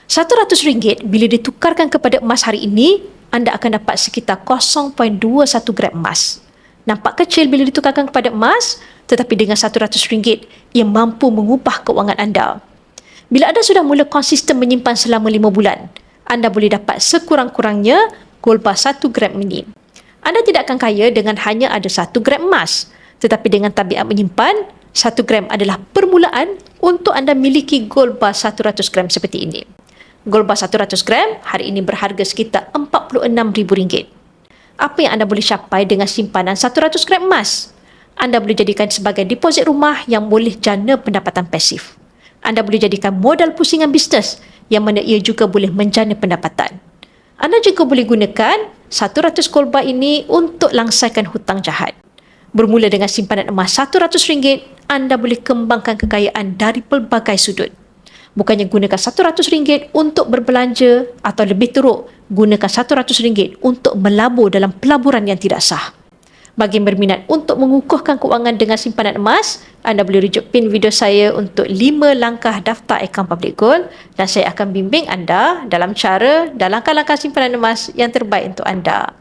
RM100 bila ditukarkan kepada emas hari ini, anda akan dapat sekitar 0.21 gram emas. Nampak kecil bila ditukarkan kepada emas, tetapi dengan RM100, ia mampu mengubah keuangan anda. Bila anda sudah mula konsisten menyimpan selama 5 bulan, anda boleh dapat sekurang-kurangnya gold bar 1 gram ini. Anda tidak akan kaya dengan hanya ada 1 gram emas, tetapi dengan tabiat menyimpan, 1 gram adalah permulaan untuk anda miliki gold bar 100 gram seperti ini. Gold bar 100 gram hari ini berharga sekitar RM46,000. Apa yang anda boleh capai dengan simpanan 100 gram emas? Anda boleh jadikan sebagai deposit rumah yang boleh jana pendapatan pasif. Anda boleh jadikan modal pusingan bisnes yang mana ia juga boleh menjana pendapatan. Anda juga boleh gunakan 100 gold bar ini untuk langsaikan hutang jahat. Bermula dengan simpanan emas RM100, anda boleh kembangkan kekayaan dari pelbagai sudut. Bukannya gunakan RM100 untuk berbelanja atau lebih teruk, gunakan RM100 untuk melabur dalam pelaburan yang tidak sah. Bagi yang berminat untuk mengukuhkan keuangan dengan simpanan emas, anda boleh rujuk pin video saya untuk 5 langkah daftar akaun Public Gold dan saya akan bimbing anda dalam cara dan langkah-langkah simpanan emas yang terbaik untuk anda.